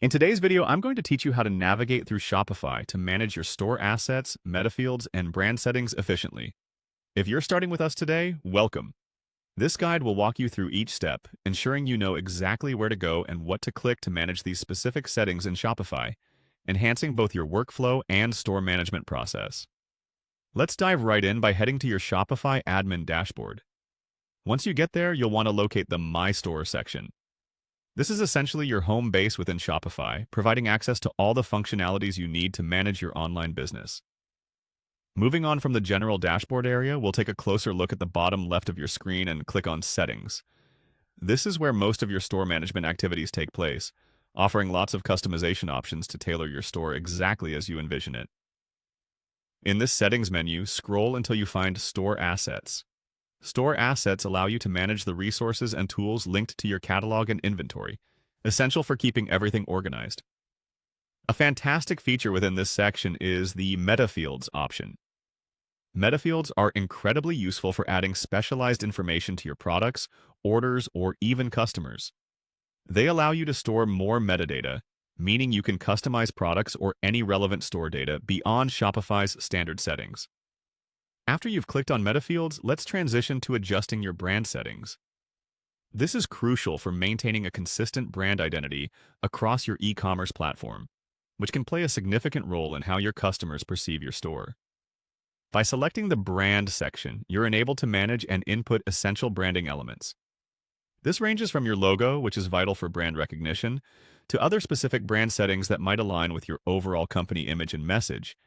In today's video, I'm going to teach you how to navigate through Shopify to manage your store assets, metafields, and brand settings efficiently. If you're starting with us today, welcome. This guide will walk you through each step, ensuring you know exactly where to go and what to click to manage these specific settings in Shopify, enhancing both your workflow and store management process. Let's dive right in by heading to your Shopify admin dashboard. Once you get there, you'll want to locate the My Store section. This is essentially your home base within Shopify, providing access to all the functionalities you need to manage your online business. Moving on from the general dashboard area, we'll take a closer look at the bottom left of your screen and click on Settings. This is where most of your store management activities take place, offering lots of customization options to tailor your store exactly as you envision it. In this Settings menu, scroll until you find Store Assets. Store assets allow you to manage the resources and tools linked to your catalog and inventory, essential for keeping everything organized. A fantastic feature within this section is the Metafields option. Metafields are incredibly useful for adding specialized information to your products, orders, or even customers. They allow you to store more metadata, meaning you can customize products or any relevant store data beyond Shopify's standard settings. After you've clicked on Metafields, let's transition to adjusting your brand settings. This is crucial for maintaining a consistent brand identity across your e-commerce platform, which can play a significant role in how your customers perceive your store. By selecting the Brand section, you're enabled to manage and input essential branding elements. This ranges from your logo, which is vital for brand recognition, to other specific brand settings that might align with your overall company image and message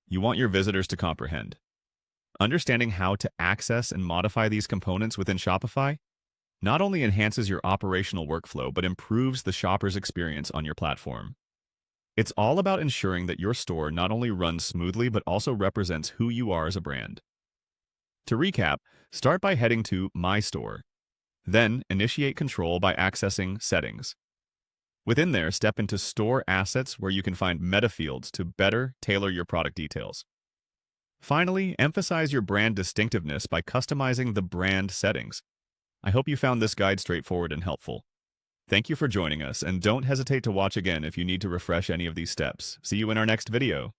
you want your visitors to comprehend. Understanding how to access and modify these components within Shopify not only enhances your operational workflow, but improves the shopper's experience on your platform. It's all about ensuring that your store not only runs smoothly, but also represents who you are as a brand. To recap, start by heading to My Store. Then, initiate control by accessing Settings. Within there, step into Store Assets, where you can find Metafields to better tailor your product details. Finally, emphasize your brand distinctiveness by customizing the brand settings. I hope you found this guide straightforward and helpful. Thank you for joining us, and don't hesitate to watch again if you need to refresh any of these steps. See you in our next video.